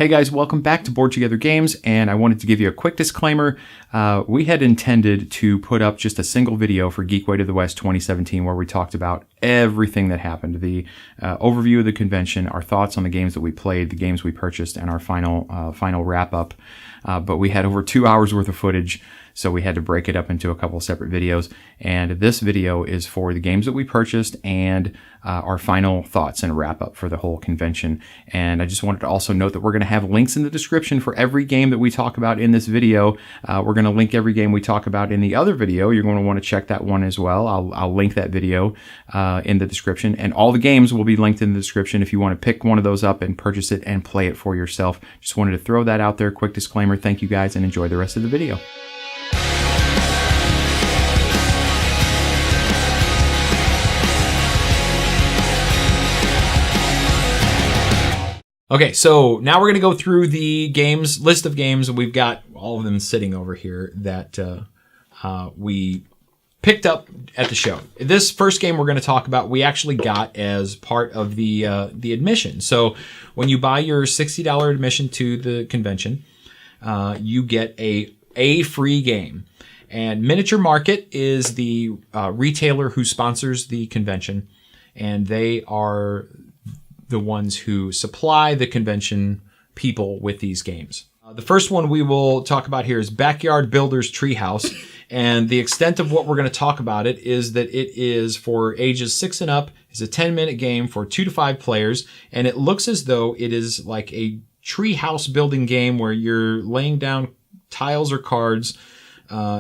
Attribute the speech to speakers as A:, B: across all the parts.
A: Hey guys, welcome back to Board Together Games, and I wanted to give you a quick disclaimer. We had intended to put up just a single video for Geekway to the West 2017 where we talked about everything that happened, the overview of the convention, our thoughts on the games that we played, the games we purchased, and our final wrap-up. But we had over 2 hours worth of footage, so we had to break it up into a couple of separate videos. And this video is for the games that we purchased and our final thoughts and wrap-up for the whole convention. And I just wanted to also note that we're going to have links in the description for every game that we talk about in this video. We're going to link every game we talk about in the other video. You're going to want to check that one as well. I'll link that video in the description. And all the games will be linked in the description if you want to pick one of those up and purchase it and play it for yourself. Just wanted to throw that out there. Quick disclaimer. Thank you guys and enjoy the rest of the video. Okay, so now we're going to go through the list of games. We've got all of them sitting over here that we picked up at the show. This first game we're going to talk about, we actually got as part of the admission. So when you buy your $60 admission to the convention, you get a free game. And Miniature Market is the retailer who sponsors the convention, and they are the ones who supply the convention people with these games. The first one we will talk about here is Backyard Builders Treehouse, and the extent of what we're going to talk about it is that it is for ages 6 and up. It's a 10-minute game for 2 to 5 players, and it looks as though it is like a treehouse building game where you're laying down tiles or cards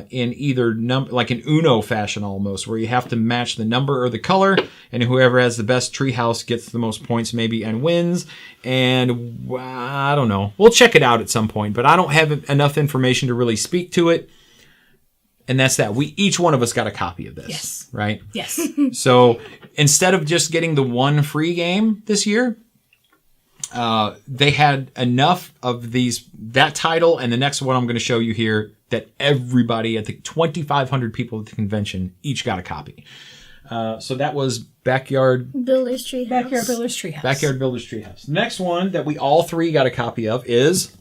A: in either like an Uno fashion almost, where you have to match the number or the color, and whoever has the best treehouse gets the most points maybe and wins. And I don't know. We'll check it out at some point, but I don't have enough information to really speak to it. And that's that. Each one of us got a copy of this.
B: Yes.
A: Right?
B: Yes.
A: So instead of just getting the one free game this year, they had enough of that title and the next one I'm going to show you here that everybody at the 2,500 people at the convention each got a copy. So that was Backyard
C: Builders Treehouse.
B: Backyard Builders Treehouse.
A: Backyard Builders Treehouse. Next one that we all three got a copy of is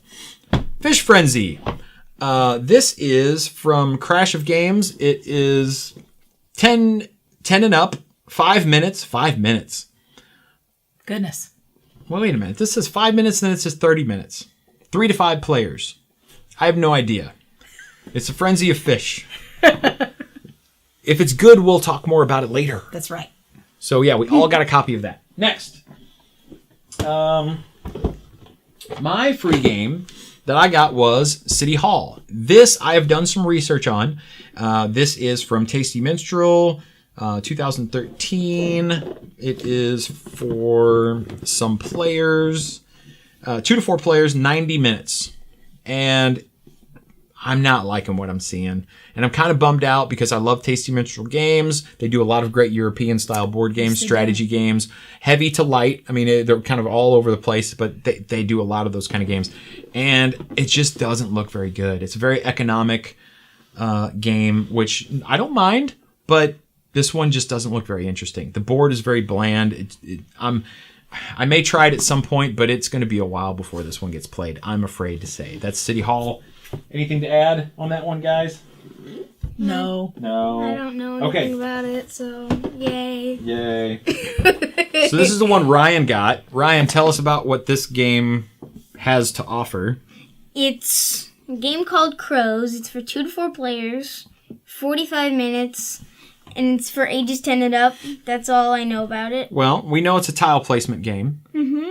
A: Fish Frenzy. This is from Crash of Games. It is 10 and up, 5 minutes. 5 minutes.
B: Goodness.
A: Well, wait a minute. This says 5 minutes, and then it says 30 minutes. 3 to 5 players. I have no idea. It's a frenzy of fish. If it's good, we'll talk more about it later.
B: That's right.
A: So, yeah, we all got a copy of that. Next. My free game that I got was City Hall. This I have done some research on. This is from Tasty Minstrel, 2013. It is for some players, 2 to 4 players, 90 minutes. And I'm not liking what I'm seeing. And I'm kind of bummed out because I love Tasty Minstrel games. They do a lot of great European-style board games, strategy games, heavy to light. I mean, they're kind of all over the place, but they do a lot of those kind of games. And it just doesn't look very good. It's a very economic game, which I don't mind, but this one just doesn't look very interesting. The board is very bland. I may try it at some point, but it's going to be a while before this one gets played, I'm afraid to say. That's City Hall. Anything to add on that one, guys?
B: No.
C: I don't know anything about it, so yay.
A: Yay. So this is the one Ryan got. Ryan, tell us about what this game has to offer.
C: It's a game called Crows. It's for 2 to 4 players, 45 minutes, and it's for ages 10 and up. That's all I know about it.
A: Well, we know it's a tile placement game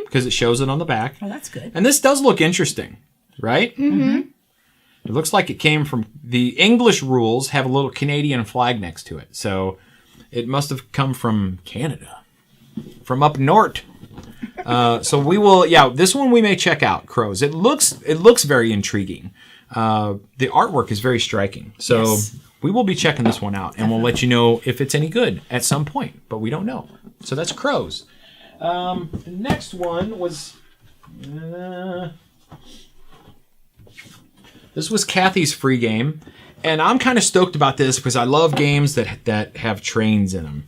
A: because it shows it on the back.
B: Oh, that's good.
A: And this does look interesting, right?
C: Mm-hmm.
A: It looks like it came from... The English rules have a little Canadian flag next to it. So it must have come from Canada. From up north. So we will... Yeah, this one we may check out, Crows. It looks very intriguing. The artwork is very striking. So
B: Yes.
A: we will be checking this one out. And we'll let you know if it's any good at some point. But we don't know. So that's Crows. The next one was... This was Kathy's free game, and I'm kind of stoked about this because I love games that have trains in them.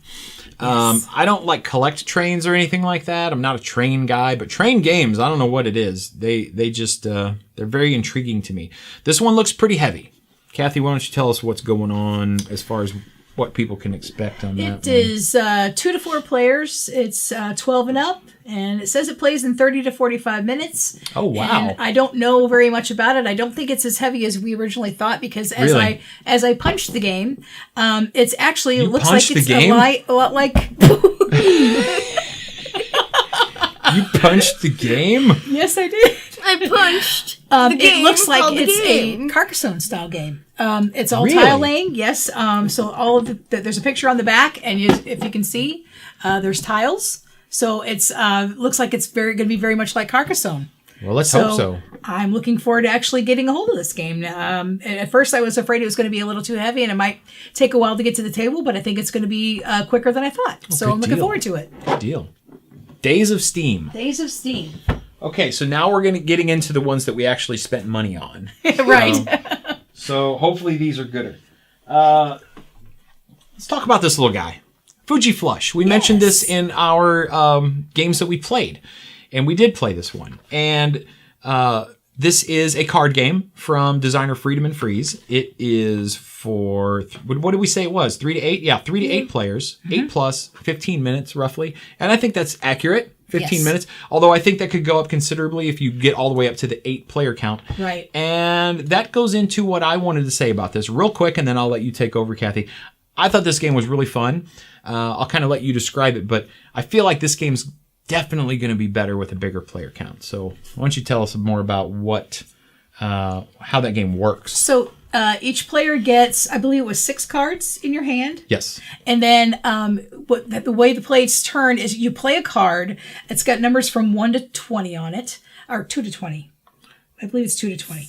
A: I don't like collect trains or anything like that. I'm not a train guy, but train games, I don't know what it is. They just they're very intriguing to me. This one looks pretty heavy. Kathy, why don't you tell us what's going on as far as what people can expect on that?
B: It is 2 to 4 players. It's 12 and up, and it says it plays in 30 to 45 minutes.
A: Oh, wow.
B: And I don't know very much about it. I don't think it's as heavy as we originally thought, because as I punched the game, it's actually looks like it's a lot like.
A: You punched the game?
B: Yes, I did.
C: I punched the game.
B: It looks like it's
C: game.
B: a Carcassonne style game. It's all tile laying, yes. So all of there's a picture on the back, and if you can see, there's tiles. So it's looks like it's going to be very much like Carcassonne.
A: Well, let's hope so.
B: I'm looking forward to actually getting a hold of this game. At first, I was afraid it was going to be a little too heavy, and it might take a while to get to the table, but I think it's going to be quicker than I thought. So I'm looking forward to it.
A: Good deal. Days of Steam.
B: Days of Steam.
A: Okay, so now we're getting into the ones that we actually spent money on.
B: Right.
A: So hopefully these are gooder. Let's talk about this little guy. Fuji Flush. We mentioned this in our games that we played. And we did play this one. And this is a card game from designer Freedom and Freeze. It is for, what did we say it was? 3 to 8? Yeah, 3 to 8 players. 8 plus, 15 minutes roughly. And I think that's accurate. 15 minutes. Although I think that could go up considerably if you get all the way up to the 8 player count.
B: Right.
A: And that goes into what I wanted to say about this real quick, and then I'll let you take over, Kathy. I thought this game was really fun. I'll kind of let you describe it, but I feel like this game's definitely going to be better with a bigger player count. So why don't you tell us more about how that game works?
B: So each player gets, I believe it was 6 cards in your hand.
A: Yes.
B: And then the way the plays turn is you play a card. It's got numbers from 1 to 20 on it, or 2 to 20. I believe it's 2 to 20.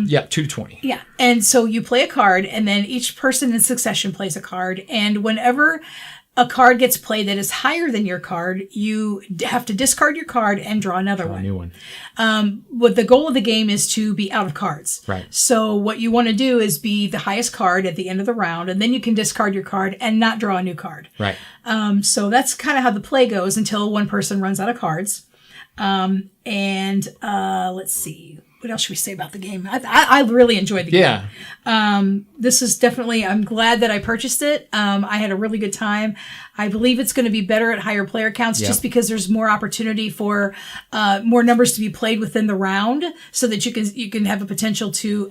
A: Yeah, 2 to 20.
B: Yeah. And so you play a card, and then each person in succession plays a card. And whenever a card gets played that is higher than your card, you have to discard your card and draw another one.
A: A new one.
B: What the goal of the game is to be out of cards.
A: Right.
B: So what you want to do is be the highest card at the end of the round, and then you can discard your card and not draw a new card.
A: Right.
B: So that's kind of how the play goes until one person runs out of cards. Let's see. What else should we say about the game? I really enjoyed the game.
A: Yeah.
B: This is definitely, I'm glad that I purchased it. I had a really good time. I believe it's going to be better at higher player counts just because there's more opportunity for more numbers to be played within the round, so that you can have a potential to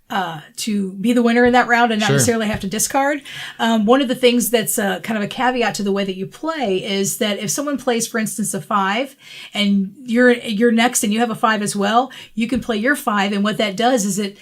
B: be the winner in that round and not necessarily have to discard. One of the things that's kind of a caveat to the way that you play is that if someone plays, for instance, a 5 and you're next and you have a 5 as well, you can play your 5. And what that does is it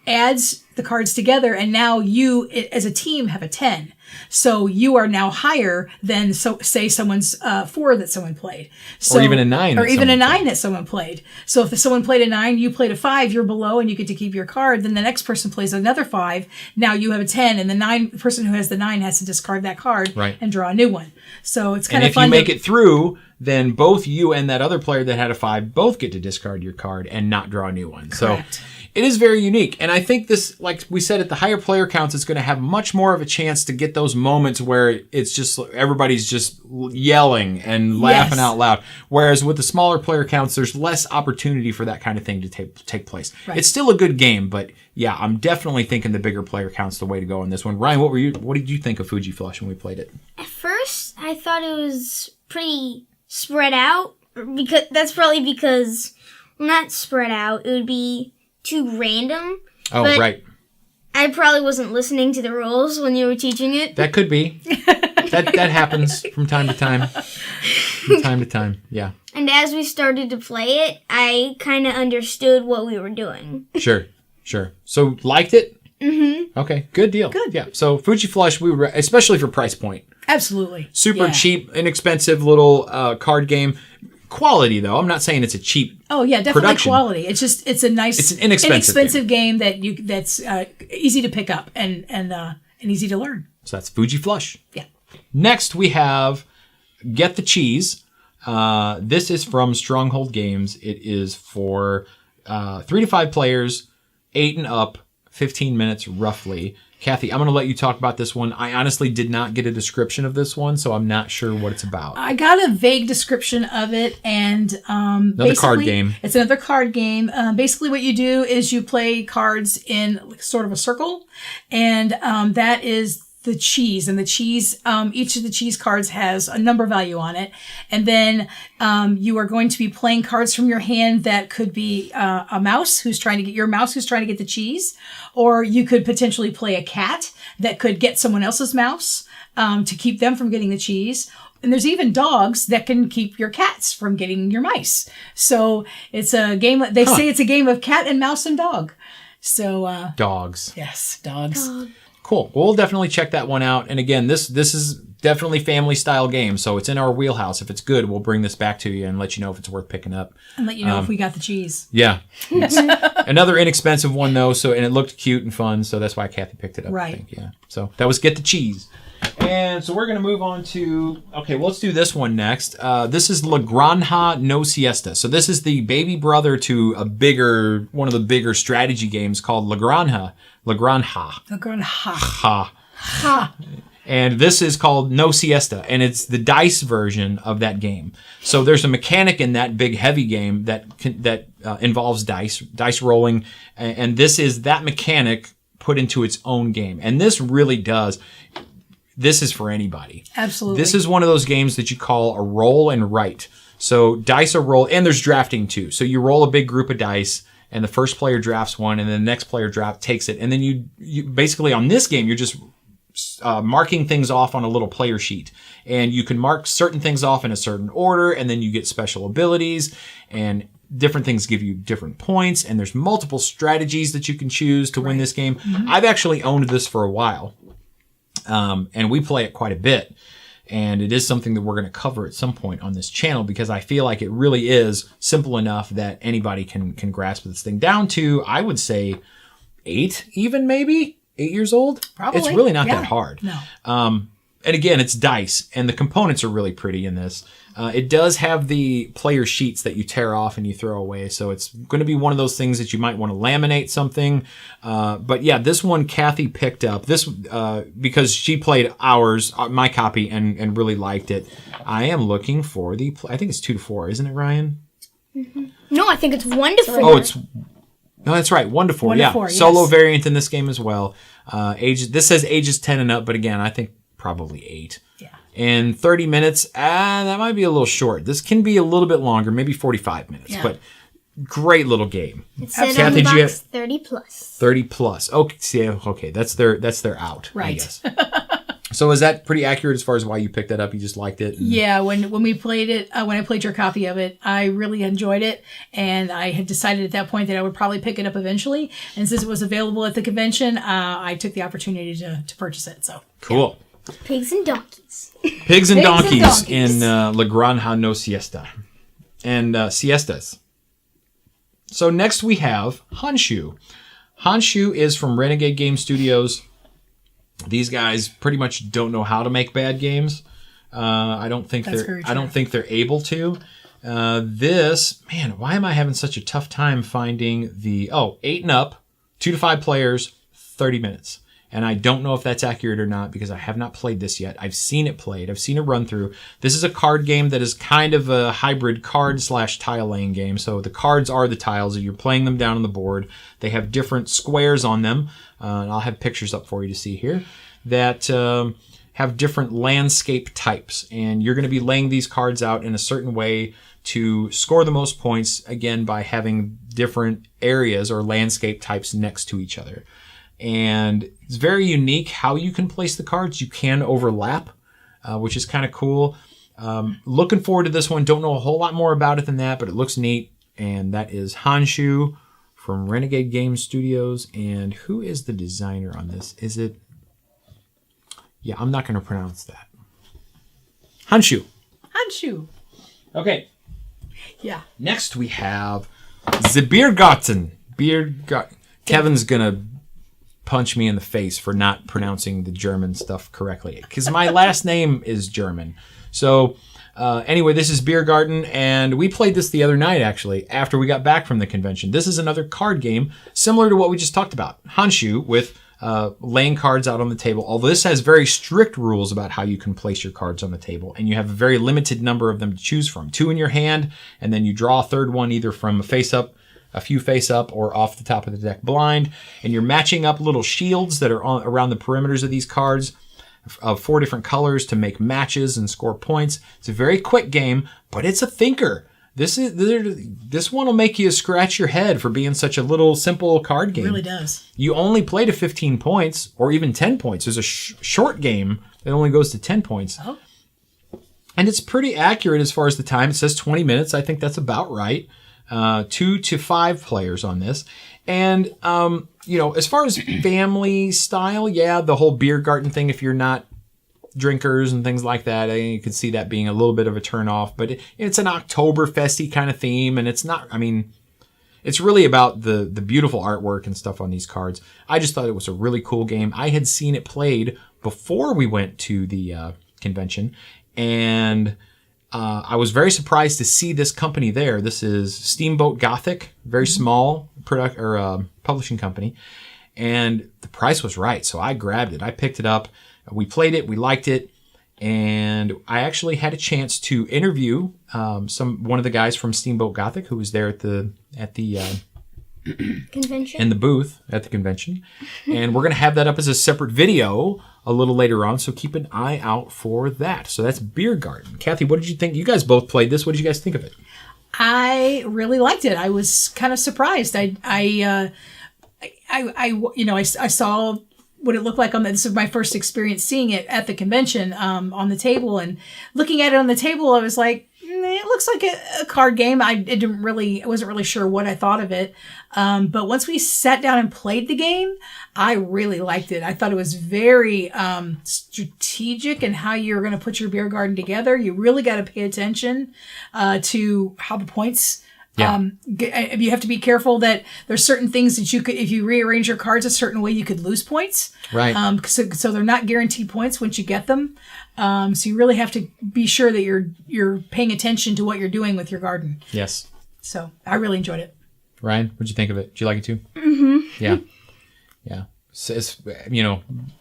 B: adds the cards together, and now you as a team have a 10. So you are now higher than, say, someone's 4 that someone played. So,
A: or even a 9.
B: Or even a 9 that someone played. So if someone played a 9, you played a 5, you're below and you get to keep your card. Then the next person plays another 5. Now you have a 10, and the person who has the 9 has to discard that card and draw a new one. So it's kind of fun.
A: And if you make it through, then both you and that other player that had a 5 both get to discard your card and not draw a new one.
B: Correct.
A: So it is very unique. And I think this, like we said, at the higher player counts, it's going to have much more of a chance to get those moments where it's just everybody's just yelling and laughing out loud. Whereas with the smaller player counts, there's less opportunity for that kind of thing to take place. Right. It's still a good game, but yeah, I'm definitely thinking the bigger player count's the way to go on this one. Ryan, what did you think of Fuji Flush when we played it?
C: At first, I thought it was pretty spread out, because that's probably because not spread out. It would be too random.
A: Oh,
C: but
A: right.
C: I probably wasn't listening to the rules when you were teaching it.
A: That could be. that happens from time to time. From time to time, yeah.
C: And as we started to play it, I kind of understood what we were doing.
A: Sure. So, liked it?
C: Mm-hmm.
A: Okay, good deal.
B: Good.
A: Yeah. So, Fuji Flush, especially for price point.
B: Absolutely.
A: Super cheap, inexpensive little card game. Quality, though. I'm not saying it's a cheap
B: definitely
A: production.
B: Quality. It's an inexpensive game that's easy to pick up and easy to learn.
A: So that's Fuji Flush.
B: Yeah.
A: Next, we have Get the Cheese. This is from Stronghold Games. It is for 3 to 5 players, 8 and up, 15 minutes roughly. Kathy, I'm going to let you talk about this one. I honestly did not get a description of this one, so I'm not sure what it's about.
B: I got a vague description of it, and
A: Another card game.
B: It's another card game. Basically, what you do is you play cards in sort of a circle, and that is the cheese. And the cheese, each of the cheese cards has a number value on it, and then you are going to be playing cards from your hand that could be a mouse who's trying to get the cheese, or you could potentially play a cat that could get someone else's mouse to keep them from getting the cheese. And there's even dogs that can keep your cats from getting your mice. So it's a game. They say it's a game of cat and mouse and dog. So
A: dogs.
B: Yes, dogs.
A: Cool. Well, we'll definitely check that one out. And again, this is definitely family style game, so it's in our wheelhouse. If it's good, we'll bring this back to you and let you know if it's worth picking up.
B: And let you know if we got the cheese.
A: Yeah. It's another inexpensive one though, and it looked cute and fun, so that's why Kathy picked it up.
B: Right.
A: I think. Yeah. So that was Get the Cheese. And so we're going to move on to, let's do this one next. This is Granja No Siesta. So this is the baby brother to one of the bigger strategy games called Granja. And this is called No Siesta, and it's the dice version of that game. So there's a mechanic in that big heavy game that involves dice rolling, and this is that mechanic put into its own game. And this really does. This is for anybody.
B: Absolutely.
A: This is one of those games that you call a roll and write. So dice are rolled, and there's drafting too. So you roll a big group of dice, and the first player drafts one, and then the next player takes it. And then you basically on this game, you're just marking things off on a little player sheet. And you can mark certain things off in a certain order, and then you get special abilities, and different things give you different points, and there's multiple strategies that you can choose to win this game. Mm-hmm. I've actually owned this for a while. And we play it quite a bit. And it is something that we're going to cover at some point on this channel because I feel like it really is simple enough that anybody can grasp this thing down to, I would say, 8 years old.
B: Probably.
A: It's really not that hard.
B: No.
A: And again, it's dice, and the components are really pretty in this. It does have the player sheets that you tear off and you throw away, so it's going to be one of those things that you might want to laminate something. But yeah, this one Kathy picked up this because she played my copy, and really liked it. I am looking for I think it's 2 to 4, isn't it, Ryan?
C: Mm-hmm. No, I think it's 1 to 4.
A: Oh, no, that's right, 1 to 4.
B: 1 to 4, yes.
A: Solo variant in this game as well. This says ages 10 and up, but again, I think probably 8.
B: Yeah.
A: In 30 minutes, that might be a little short. This can be a little bit longer, maybe 45 minutes, but great little game.
C: It said on the box 30 plus.
A: 30 plus. Okay, that's their out,
B: right.
A: I guess. So is that pretty accurate as far as why you picked that up? You just liked it?
B: Yeah, when we played it, when I played your copy of it, I really enjoyed it, and I had decided at that point that I would probably pick it up eventually. And since it was available at the convention, I took the opportunity to purchase it. So
A: cool.
B: Yeah.
C: Pigs and donkeys.
A: Pigs and donkeys in La Granja No Siesta. And siestas. So next we have Honshu. Honshu is from Renegade Game Studios. These guys pretty much don't know how to make bad games. I don't think they're able to. Why am I having such a tough time finding 8 and up, 2 to 5 players, 30 minutes. And I don't know if that's accurate or not because I have not played this yet. I've seen it played. I've seen a run through. This is a card game that is kind of a hybrid card/tile laying game. So the cards are the tiles. You're playing them down on the board. They have different squares on them. And I'll have pictures up for you to see here that have different landscape types. And you're going to be laying these cards out in a certain way to score the most points, again, by having different areas or landscape types next to each other. And it's very unique how you can place the cards. You can overlap, which is kind of cool. Looking forward to this one. Don't know a whole lot more about it than that, but it looks neat. And that is Honshu from Renegade Game Studios. And who is the designer on this? Is it... Yeah, I'm not going to pronounce that. Honshu.
B: Honshu.
A: Okay.
B: Yeah.
A: Next we have the Biergarten. Kevin's going to punch me in the face for not pronouncing the German stuff correctly because my last name is German. So anyway, this is Biergarten, and we played this the other night actually after we got back from the convention. This is another card game similar to what we just talked about, Honshu, with laying cards out on the table. Although this has very strict rules about how you can place your cards on the table, and you have a very limited number of them to choose from. 2 in your hand, and then you draw a third one either from a few face up, or off the top of the deck blind. And you're matching up little shields that are around the perimeters of these cards of 4 different colors to make matches and score points. It's a very quick game, but it's a thinker. This one will make you scratch your head for being such a little simple card game.
B: It really does.
A: You only play to 15 points or even 10 points. There's a short game that only goes to 10 points.
B: Oh.
A: And it's pretty accurate as far as the time. It says 20 minutes. I think that's about right. 2 to 5 players on this. And, as far as family style, the whole Biergarten thing, if you're not drinkers and things like that, you could see that being a little bit of a turnoff. But it's an Oktoberfesty kind of theme, and it's not, it's really about the beautiful artwork and stuff on these cards. I just thought it was a really cool game. I had seen it played before we went to the convention, and I was very surprised to see this company there. This is Steamboat Gothic, very small publishing company, and the price was right, so I grabbed it. I picked it up. We played it. We liked it, and I actually had a chance to interview one of the guys from Steamboat Gothic who was there at the
C: convention,
A: in the booth at the convention, and we're going to have that up as a separate video a little later on, so keep an eye out for that. So that's Biergarten. Kathy, what did you think? You guys both played this. What did you guys think of it?
B: I really liked it. I was kind of surprised. I saw what it looked like on this is my first experience seeing it at the convention on the table, and looking at it on the table, I was like, it looks like a card game. I wasn't really sure what I thought of it. But once we sat down and played the game, I really liked it. I thought it was very strategic in how you're going to put your Biergarten together. You really got to pay attention to how the points. You have to be careful that there's certain things that you could, if you rearrange your cards a certain way, you could lose points.
A: Right.
B: So they're not guaranteed points once you get them. So you really have to be sure that you're paying attention to what you're doing with your garden.
A: Yes.
B: So I really enjoyed it.
A: Ryan, what'd you think of it? Did you like it too? Mm-hmm. Yeah. Yeah. So it's,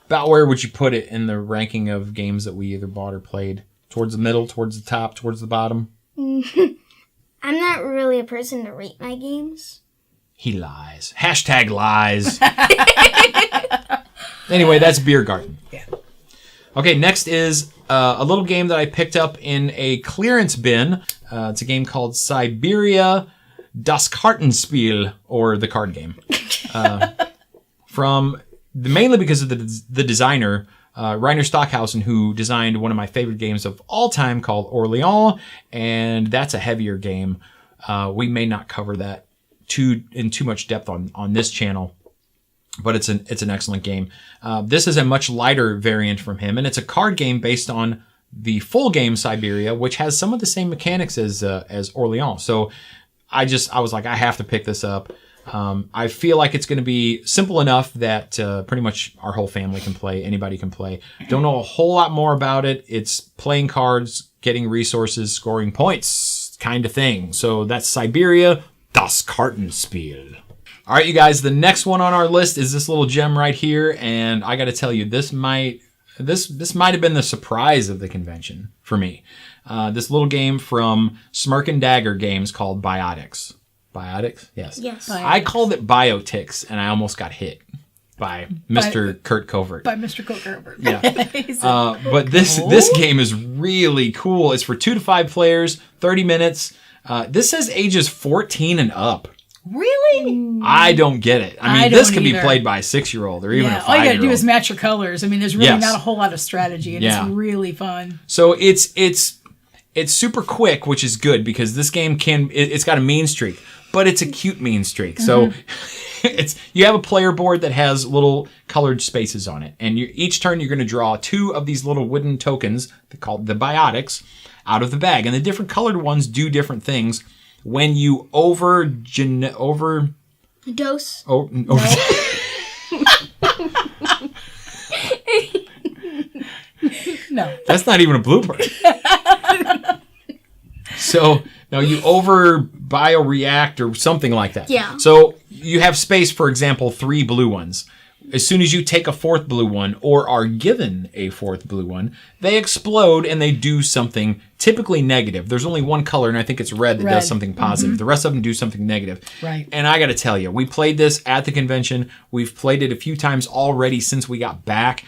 A: about where would you put it in the ranking of games that we either bought or played? Towards the middle, towards the top, towards the bottom?
C: I'm not really a person to rate my games.
A: He lies. Hashtag lies. Anyway, that's Biergarten.
B: Yeah.
A: Okay, next is a little game that I picked up in a clearance bin. It's a game called Siberia Das Kartenspiel, or the card game. Mainly because of the designer, Rainer Stockhausen, who designed one of my favorite games of all time called Orléans, and that's a heavier game. We may not cover that in too much depth on this channel, but it's an excellent game. This is a much lighter variant from him, and it's a card game based on the full game Siberia, which has some of the same mechanics as Orléans. So I was like, I have to pick this up. I feel like it's going to be simple enough that pretty much our whole family can play. Anybody can play. Don't know a whole lot more about it. It's playing cards, getting resources, scoring points kind of thing. So that's Siberia Das Kartenspiel. All right, you guys, the next one on our list is this little gem right here. And I got to tell you, this might have been the surprise of the convention for me. This little game from Smirk and Dagger Games called Biotics. Biotics? Yes.
C: Yes.
B: Biotics.
A: I called it Biotix, and I almost got hit by Mr. Kurt Covert.
B: By Mr. Kurt Covert.
A: Yeah. But this game is really cool. It's for 2 to 5 players, 30 minutes. This says ages 14 and up.
B: Really?
A: I don't get it. I mean, this could be played by a 6-year-old or even a 5-year-old.
B: All you got to do is match your colors. I mean, there's really not a whole lot of strategy, and it's really fun.
A: So it's super quick, which is good because this game it's got a mean streak, but it's a cute mean streak. So you have a player board that has little colored spaces on it, and each turn you're going to draw 2 of these little wooden tokens called the Biotics out of the bag, and the different colored ones do different things. When you
C: Dose.
B: No.
A: That's not even a blooper. So now you over bioreact or something like that.
C: Yeah.
A: So you have space, for example, 3 blue ones. as soon as you take a fourth blue one or are given a fourth blue one, they explode and they do something typically negative. There's only one color, and I think it's red that does something positive. The rest of them do something negative.
B: Right.
A: And I got to tell you, we played this at the convention. We've played it a few times already since we got back.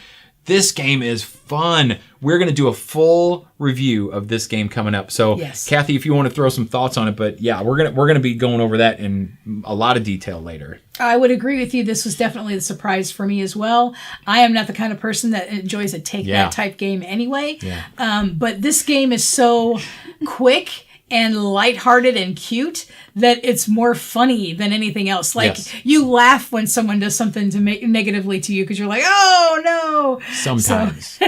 A: This game is fun. We're going to do a full review of this game coming up. So,
B: yes.
A: Kathy, if you want to throw some thoughts on it, but yeah, we're gonna be going over that in a lot of detail later.
B: I would agree with you. This was definitely a surprise for me as well. I am not the kind of person that enjoys a take that type game anyway.
A: Yeah.
B: But this game is so quick and lighthearted and cute that it's more funny than anything else. Like, you laugh when someone does something to make negatively to you because you're like, oh no.
A: Sometimes.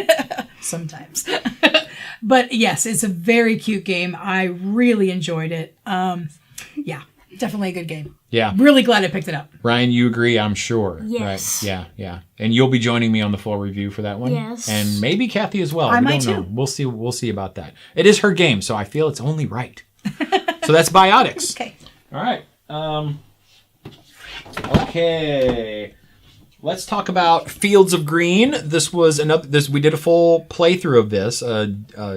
B: Sometimes. But yes, it's a very cute game. I really enjoyed it. Yeah, definitely a good game.
A: Yeah.
B: Really glad I picked it up.
A: Ryan, you agree, I'm sure.
C: Yes.
A: Right? Yeah. And you'll be joining me on the full review for that one.
C: Yes.
A: And maybe Kathy as well.
B: I
A: We
B: might
A: don't know.
B: too.
A: We'll see about that. It is her game, so I feel it's only right. So that's Biotics.
B: Okay.
A: All right. Okay. Let's talk about Fields of Green. This was we did a full playthrough of this,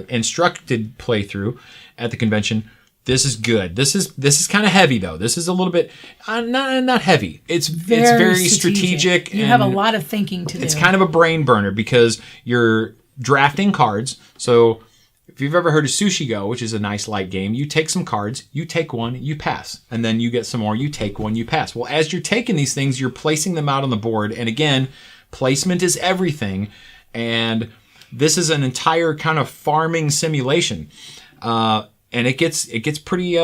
A: instructed playthrough at the convention. This is good. This is kind of heavy though. This is a little bit not heavy. It's very strategic.
B: You have a lot of thinking to do.
A: It's kind of a brain burner because you're drafting cards. So if you've ever heard of Sushi Go, which is a nice light game, you take some cards, you take one, you pass. And then you get some more, you take one, you pass. Well, as you're taking these things, you're placing them out on the board. And again, placement is everything. And this is an entire kind of farming simulation. And it gets pretty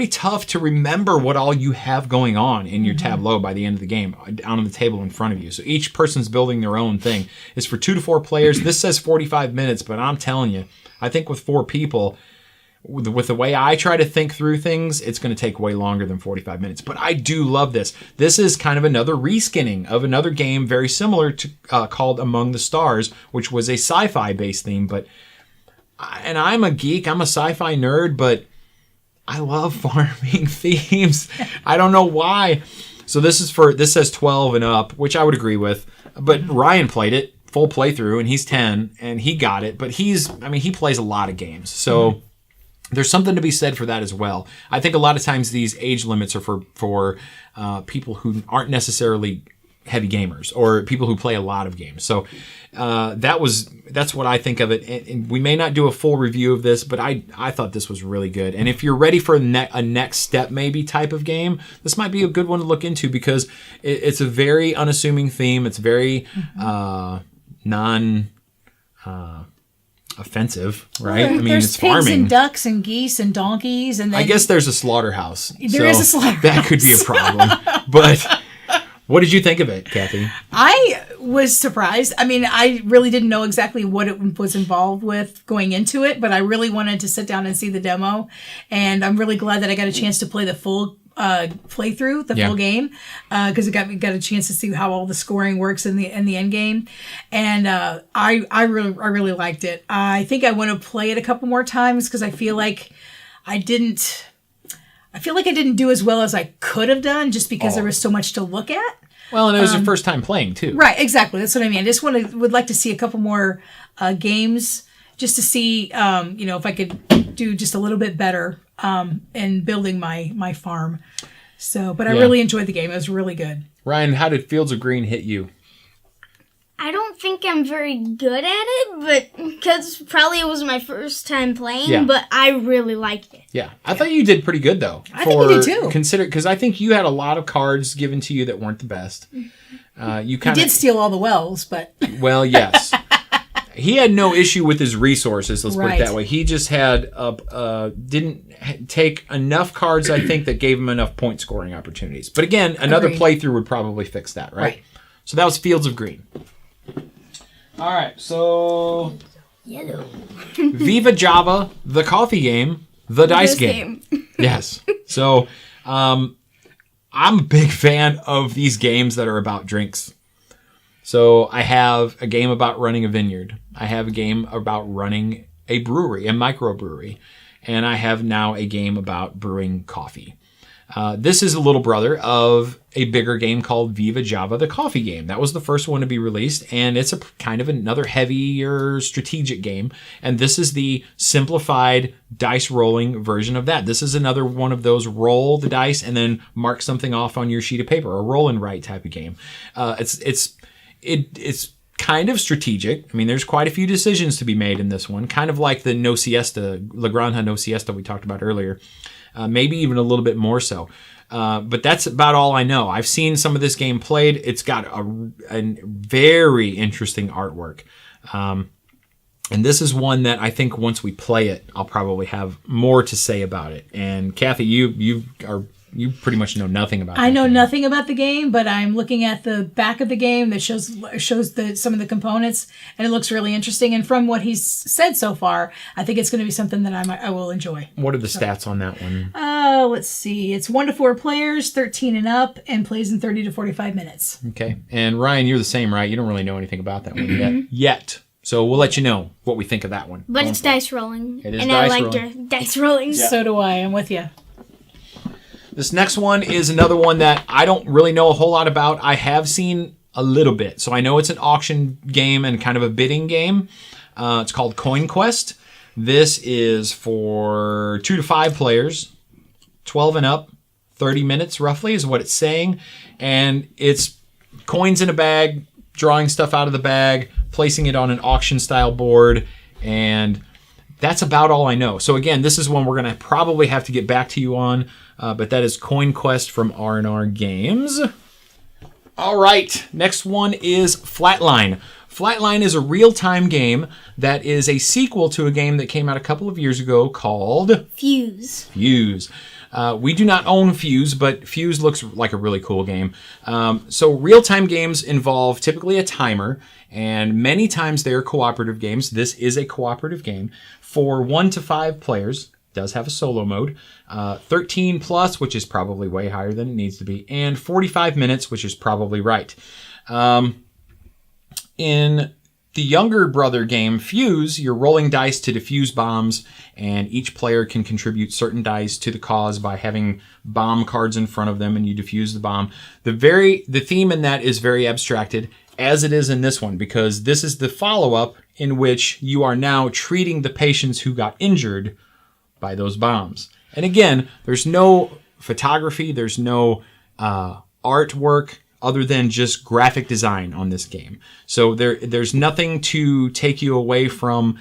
A: tough to remember what all you have going on in your tableau by the end of the game, down on the table in front of you. So each person's building their own thing. It's for 2 to 4 players. This says 45 minutes, but I'm telling you, I think with 4 people, with the way I try to think through things, it's going to take way longer than 45 minutes. But I do love this. This is kind of another reskinning of another game very similar to called Among the Stars, which was a sci-fi based theme. And I'm a geek, I'm a sci-fi nerd, but I love farming themes. I don't know why. So this says 12 and up, which I would agree with. But Ryan played it full playthrough, and he's 10, and he got it. But he plays a lot of games, so there's something to be said for that as well. I think a lot of times these age limits are for people who aren't necessarily heavy gamers or people who play a lot of games. So that's what I think of it. And we may not do a full review of this, but I thought this was really good. And if you're ready for a next step maybe type of game, this might be a good one to look into because it's a very unassuming theme. It's very offensive, right?
B: Well, there's
A: it's
B: pigs
A: farming.
B: and ducks and geese and donkeys, and then
A: I guess there's a slaughterhouse.
B: There is a slaughterhouse.
A: That could be a problem. But what did you think of it, Kathy?
B: I was surprised. I really didn't know exactly what it was involved with going into it, but I really wanted to sit down and see the demo, and I'm really glad that I got a chance to play the full playthrough, full game, because it got a chance to see how all the scoring works in the end game, and I really liked it. I think I want to play it a couple more times because I feel like I didn't do as well as I could have done just because there was so much to look at.
A: Well, and it was your first time playing too.
B: Right, exactly. That's what I mean. I just would like to see a couple more games just to see, if I could do just a little bit better in building my farm. So, but I really enjoyed the game. It was really good.
A: Ryan, how did Fields of Green hit you?
C: I don't think I'm very good at it, but because probably it was my first time playing, but I really liked it.
A: Yeah, I thought you did pretty good though.
B: I think you did too.
A: Because I think you had a lot of cards given to you that weren't the best. You
B: did steal all the wells, but
A: well, yes. He had no issue with his resources. Let's put it that way. He just had didn't take enough cards, I think, that gave him enough point scoring opportunities. But again, another playthrough would probably fix that, right? So that was Fields of Green. All right, so
C: Yellow.
A: VivaJava, the coffee game, the dice game. Yes. So I'm a big fan of these games that are about drinks. So I have a game about running a vineyard. I have a game about running a brewery, a microbrewery. And I have now a game about brewing coffee. This is a little brother of a bigger game called VivaJava, the coffee game. That was the first one to be released, and it's a kind of another heavier strategic game. And this is the simplified dice rolling version of that. This is another one of those roll the dice and then mark something off on your sheet of paper, a roll and write type of game. It's kind of strategic. I mean, there's quite a few decisions to be made in this one, kind of like the No Siesta, Granja No Siesta we talked about earlier. Maybe even a little bit more so. But that's about all I know. I've seen some of this game played. It's got a very interesting artwork. And this is one that I think once we play it, I'll probably have more to say about it. And Kathy, you pretty much know nothing about it.
B: I know nothing about the game, but I'm looking at the back of the game that shows some of the components, and it looks really interesting. And from what he's said so far, I think it's going to be something that I will enjoy.
A: What are the stats on that one?
B: Let's see. It's 1 to 4 players, 13 and up, and plays in 30 to 45 minutes.
A: Okay. And Ryan, you're the same, right? You don't really know anything about that one yet. So we'll let you know what we think of that one.
C: But it's dice rolling.
A: It is
C: and
A: dice
C: I
A: rolling.
C: like dice rolling.
B: Yeah. So do I. I'm with you.
A: This next one is another one that I don't really know a whole lot about. I have seen a little bit. So I know it's an auction game and kind of a bidding game. It's called Coin Quest. This is for 2 to 5 players, 12 and up, 30 minutes roughly is what it's saying. And it's coins in a bag, drawing stuff out of the bag, placing it on an auction style board, and that's about all I know. So again, this is one we're going to probably have to get back to you on, but that is Coin Quest from R&R Games. All right, next one is Flatline. Flatline is a real-time game that is a sequel to a game that came out a couple of years ago called
C: Fuse.
A: We do not own Fuse, but Fuse looks like a really cool game. So real-time games involve typically a timer, and many times they are cooperative games. This is a cooperative game for 1 to 5 players. Does have a solo mode. 13 plus, which is probably way higher than it needs to be, and 45 minutes, which is probably right. In the younger brother game, Fuse, you're rolling dice to defuse bombs, and each player can contribute certain dice to the cause by having bomb cards in front of them, and you defuse the bomb. The theme in that is very abstracted, as it is in this one, because this is the follow-up in which you are now treating the patients who got injured by those bombs. And again, there's no photography, there's no artwork, other than just graphic design on this game. So there's nothing to take you away from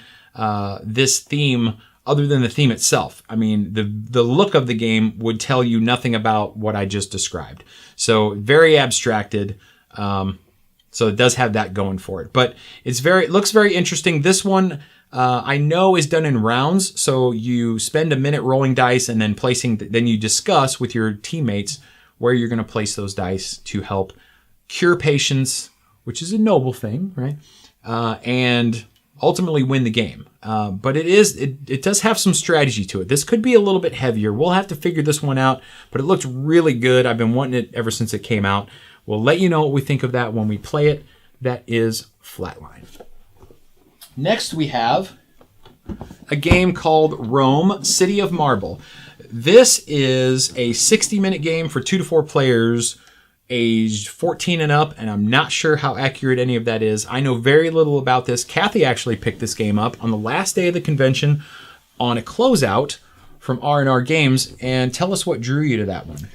A: this theme other than the theme itself. I mean, the look of the game would tell you nothing about what I just described. So very abstracted. So it does have that going for it. But it looks very interesting. This one I know is done in rounds. So you spend a minute rolling dice and then then you discuss with your teammates where you're going to place those dice to help cure patients, which is a noble thing, right? And ultimately win the game. But it does have some strategy to it. This could be a little bit heavier. We'll have to figure this one out, but it looks really good. I've been wanting it ever since it came out. We'll let you know what we think of that when we play it. That is Flatline. Next we have a game called Rome, City of Marble. This is a 60-minute game for 2 to 4 players, aged 14 and up, and I'm not sure how accurate any of that is. I know very little about this. Kathy actually picked this game up on the last day of the convention on a closeout from R&R Games, and tell us what drew you to that one.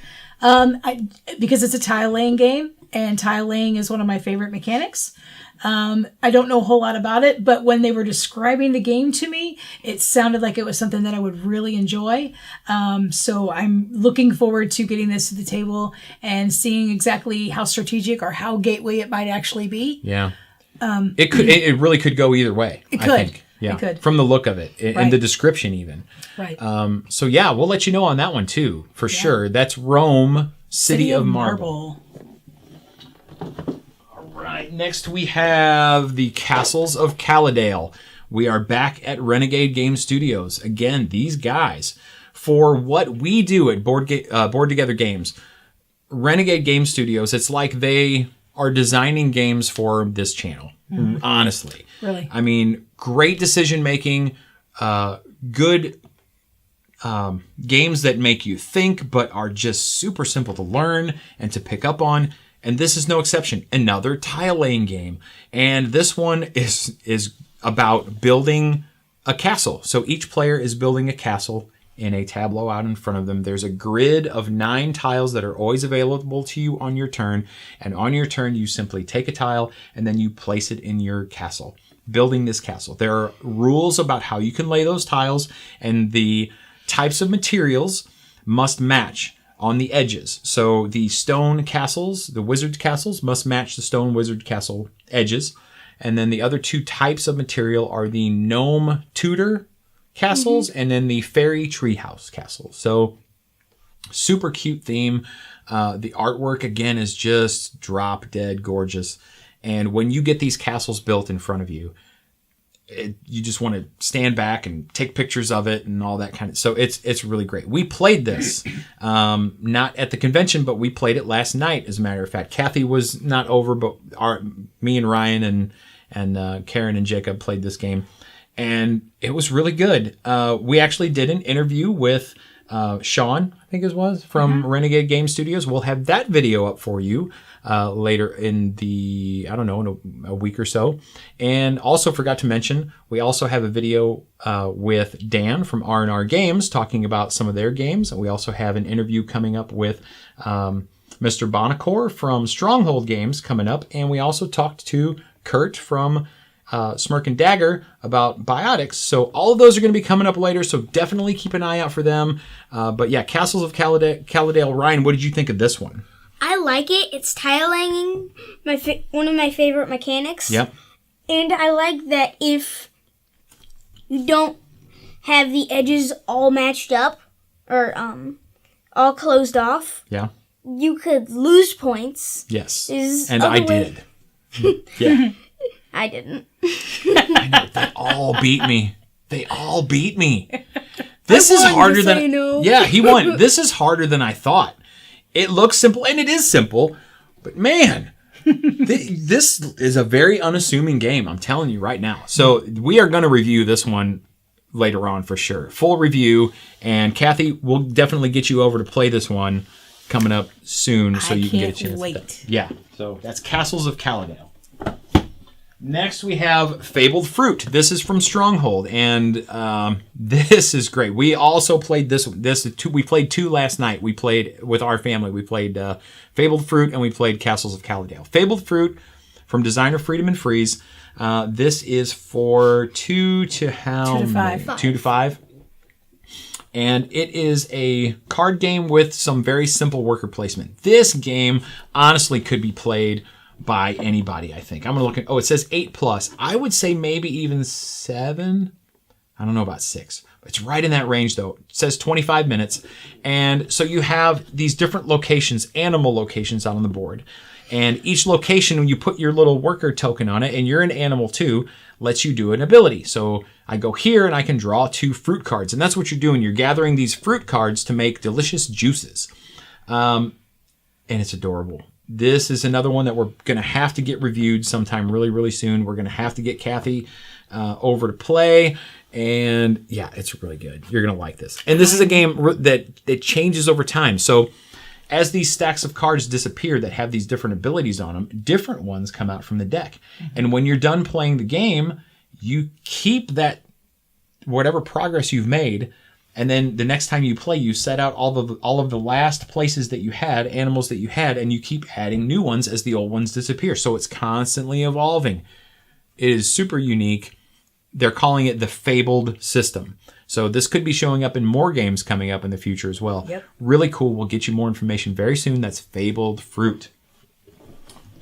B: Because it's a tile laying game, and tile laying is one of my favorite mechanics. I don't know a whole lot about it, but when they were describing the game to me, it sounded like it was something that I would really enjoy. So I'm looking forward to getting this to the table and seeing exactly how strategic or how gateway it might actually be.
A: Yeah. It really could go either way.
B: It could.
A: I think. Yeah.
B: It could.
A: From the look of it and the description even.
B: Right.
A: So yeah, we'll let you know on that one too, for sure. That's Rome, City of Marble. Right, next we have the Castles of Caladale. We are back at Renegade Game Studios. Again, these guys, for what we do at Board Together Games, Renegade Game Studios, it's like they are designing games for this channel, honestly.
B: Really?
A: I mean, great decision making, good games that make you think but are just super simple to learn and to pick up on. And this is no exception. Another tile laying game. And this one is about building a castle. So each player is building a castle in a tableau out in front of them. There's a grid of 9 tiles that are always available to you on your turn. And on your turn, you simply take a tile and then you place it in your castle, building this castle. There are rules about how you can lay those tiles, and the types of materials must match on the edges. So the stone castles, the wizard castles, must match the stone wizard castle edges. And then the other 2 types of material are the gnome Tudor castles and then the fairy treehouse castles. So super cute theme. The artwork, again, is just drop dead gorgeous. And when you get these castles built in front of you, you just want to stand back and take pictures of it and all that kind of. So it's really great. We played this not at the convention, but we played it last night. As a matter of fact, Kathy was not over, but me and Ryan and Karen and Jacob played this game, and it was really good. We actually did an interview with Sean, I think it was, from Renegade Game Studios. We'll have that video up for you later in a week or so. And also forgot to mention, we also have a video with Dan from R&R Games talking about some of their games. And we also have an interview coming up with Mr. Bonacore from Stronghold Games coming up. And we also talked to Kurt from Smirk and Dagger about Biotics. So all of those are going to be coming up later, so definitely keep an eye out for them. But yeah, Castles of Caladale. Ryan, what did you think of this one?
C: I like it. It's tile laying, one of my favorite mechanics.
A: Yep.
C: And I like that if you don't have the edges all matched up or all closed off,
A: yeah,
C: you could lose points.
A: Yes. And I did. Yeah.
C: I didn't.
A: I know, they all beat me. This is harder than...
C: No.
A: Yeah, he won. This is harder than I thought. It looks simple, and it is simple, but man, this is a very unassuming game, I'm telling you right now. So we are going to review this one later on for sure. Full review, and Kathy, we'll definitely get you over to play this one coming up soon so you can get a chance.
B: Wait.
A: Yeah, so that's Castles of Caladale. Next, we have Fabled Fruit. This is from Stronghold, and this is great. We also played this. We played 2 last night. We played with our family. We played Fabled Fruit, and we played Castles of Caladale. Fabled Fruit from designer Freedom and Freeze. This is for 2 to how
B: 2 to 5.
A: many? 2 to 5. And it is a card game with some very simple worker placement. This game honestly could be played by anybody, I think. I'm going to look at... Oh, it says 8+. I would say maybe even 7. I don't know about 6. It's right in that range, though. It says 25 minutes. And so you have these different locations, animal locations out on the board. And each location, when you put your little worker token on it, and you're an animal too, lets you do an ability. So I go here and I can draw 2 fruit cards. And that's what you're doing. You're gathering these fruit cards to make delicious juices. And it's adorable. This is another one that we're going to have to get reviewed sometime really, really soon. We're going to have to get Kathy over to play. And yeah, it's really good. You're going to like this. And this is a game that changes over time. So as these stacks of cards disappear that have these different abilities on them, different ones come out from the deck. And when you're done playing the game, you keep that whatever progress you've made. And then the next time you play, you set out all of the last places that you had, animals that you had, and you keep adding new ones as the old ones disappear. So it's constantly evolving. It is super unique. They're calling it the Fabled system. So this could be showing up in more games coming up in the future as well.
B: Yep. Really
A: cool. We'll get you more information very soon. That's Fabled Fruit.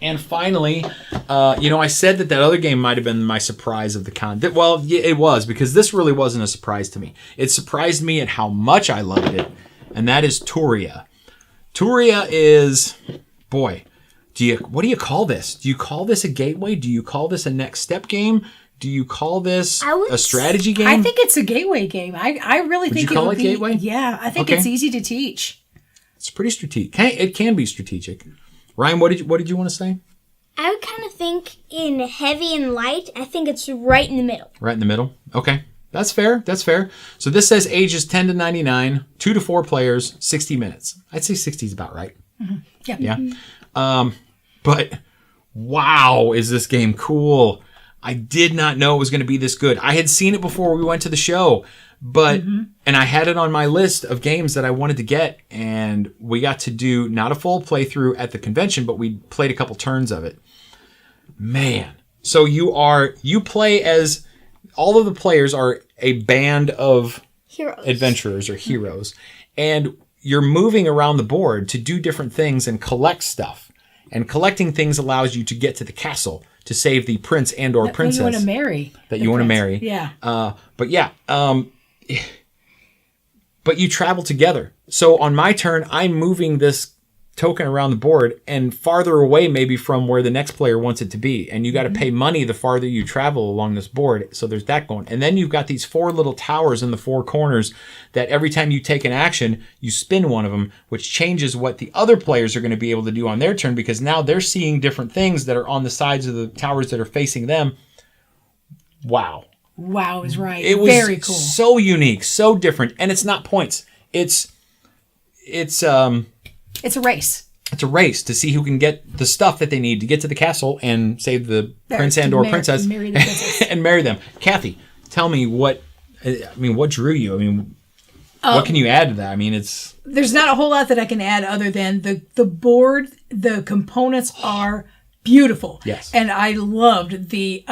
A: And finally, I said that other game might have been my surprise of the con. Well, yeah, it was, because this really wasn't a surprise to me. It surprised me at how much I loved it, and that is Touria. Touria is, boy, what do you call this? Do you call this a gateway? Do you call this a next step game? Do you call this a strategy game?
B: I think it's a gateway game. I really think
A: you call it gateway?
B: Yeah, I think it's easy to teach.
A: It's pretty strategic. It can be strategic. Ryan, what did you want to say?
C: I would kind of think in heavy and light. I think it's right in the middle.
A: Right in the middle? Okay. That's fair. That's fair. So this says ages 10 to 99, 2 to 4 players, 60 minutes. I'd say 60 is about right.
B: Yeah.
A: Yeah. But wow, is this game cool. I did not know it was going to be this good. I had seen it before we went to the show, but, and I had it on my list of games that I wanted to get, and we got to do not a full playthrough at the convention, but we played a couple turns of it. Man. So you play as, all of the players are a band of adventurers or heroes, and you're moving around the board to do different things and collect stuff. And collecting things allows you to get to the castle to save the prince and or princess
B: that you want to marry.
A: Yeah.
B: Yeah.
A: But you travel together. So on my turn, I'm moving this token around the board and farther away maybe from where the next player wants it to be. And you got to pay money the farther you travel along this board. So there's that going. And then you've got these 4 little towers in the 4 corners that every time you take an action, you spin one of them, which changes what the other players are going to be able to do on their turn, because now they're seeing different things that are on the sides of the towers that are facing them. Wow.
B: Wow is right.
A: It was
B: very cool.
A: So unique, so different. And it's not points. It's
B: a race.
A: It's a race to see who can get the stuff that they need to get to the castle and save the prince and or princess
B: and marry the princess.
A: and marry them. Kathy, tell me what drew you? I mean, what can you add to that? I mean,
B: there's not a whole lot that I can add other than the board, the components are beautiful.
A: Yes.
B: And I loved the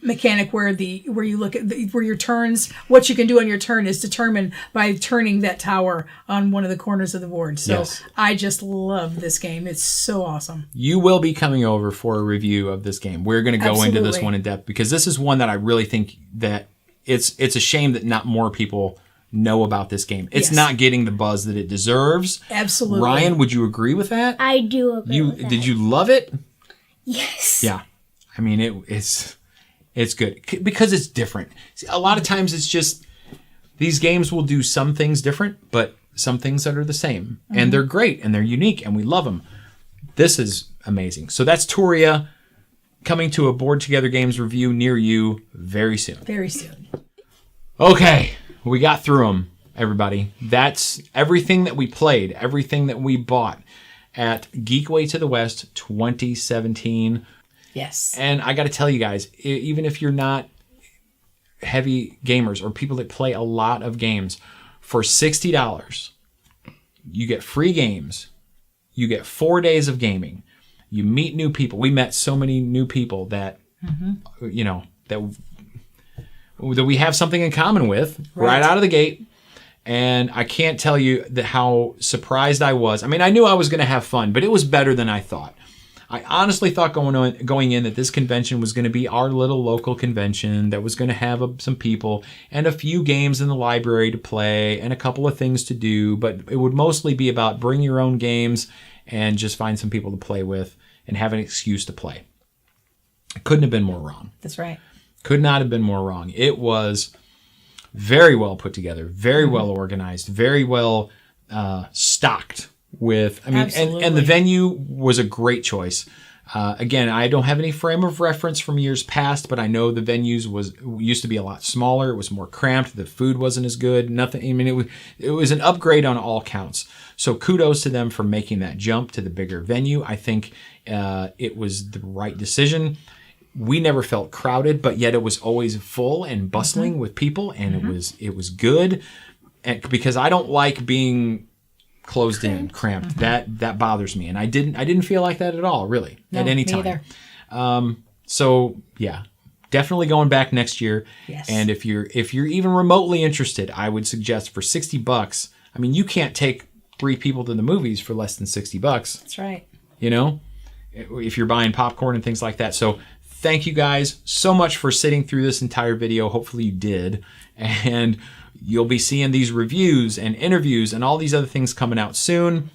B: mechanic where you look at where your turns, what you can do on your turn is determined by turning that tower on one of the corners of the board. So
A: yes.
B: I just love this game. It's so awesome.
A: You will be coming over for a review of this game. We're going to go into this one in depth because this is one that I really think that it's a shame that not more people know about this game. It's not getting the buzz that it deserves.
B: Absolutely.
A: Ryan, would you agree with that?
C: I do agree with that.
A: Did you love it?
C: Yes.
A: Yeah. I mean, it's good because it's different. See, a lot of times it's just these games will do some things different, but some things that are the same. And they're great and they're unique and we love them. This is amazing. So that's Touria coming to a Board Together Games review near you very soon.
B: Very soon.
A: Okay. We got through them, everybody. That's everything that we played, everything that we bought at Geekway to the West 2017.
B: Yes.
A: And I got to tell you guys, even if you're not heavy gamers or people that play a lot of games, for $60, you get free games. You get 4 days of gaming. You meet new people. We met so many new people that, that we have something in common with right out of the gate. And I can't tell you how surprised I was. I mean, I knew I was going to have fun, but it was better than I thought. I honestly thought going in that this convention was going to be our little local convention that was going to have some people and a few games in the library to play and a couple of things to do, but it would mostly be about bring your own games and just find some people to play with and have an excuse to play. I couldn't have been more wrong.
B: That's right. Could
A: not have been more wrong. It was very well put together, very well organized, very well stocked with, and the venue was a great choice. Again, I don't have any frame of reference from years past, but I know the venues used to be a lot smaller. It was more cramped. The food wasn't as good. Nothing. I mean, it was an upgrade on all counts. So kudos to them for making that jump to the bigger venue. I think it was the right decision. We never felt crowded, but yet it was always full and bustling with people, and it was good. And because I don't like being closed in, cramped. That bothers me, and I didn't feel like that at all, really, at any time. So yeah, definitely going back next year.
B: Yes.
A: And if you're even remotely interested, I would suggest for $60. I mean, you can't take 3 people to the movies for less than $60.
B: That's right.
A: You know, if you're buying popcorn and things like that. So thank you guys so much for sitting through this entire video. Hopefully you did. And you'll be seeing these reviews and interviews and all these other things coming out soon.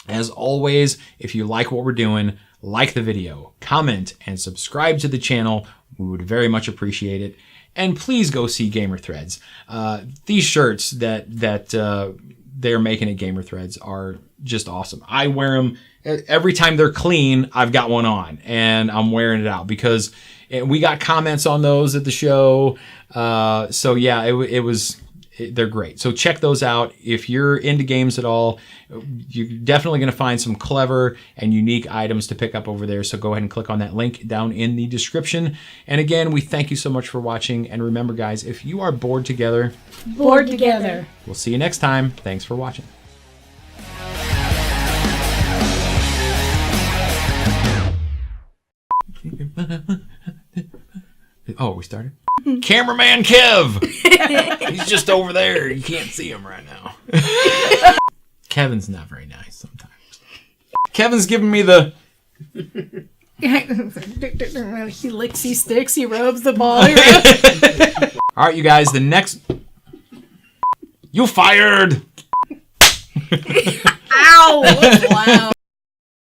A: As always, if you like what we're doing, like the video, comment, and subscribe to the channel. We would very much appreciate it. And please go see Gamer Thredz. These shirts that they're making at Gamer Thredz are just awesome. I wear them every time they're clean. I've got one on and I'm wearing it out because and we got comments on those at the show. So yeah, they're great. So check those out. If you're into games at all, you're definitely going to find some clever and unique items to pick up over there. So go ahead and click on that link down in the description. And again, we thank you so much for watching. And remember, guys, if you are bored together,
B: Bored together.
A: We'll see you next time. Thanks for watching. Oh, we started? Cameraman Kev! He's just over there. You can't see him right now. Kevin's not very nice sometimes. Kevin's giving me the...
B: He licks, he sticks, he rubs the ball.
A: All right, you guys, the next... You fired!
B: Ow! Wow.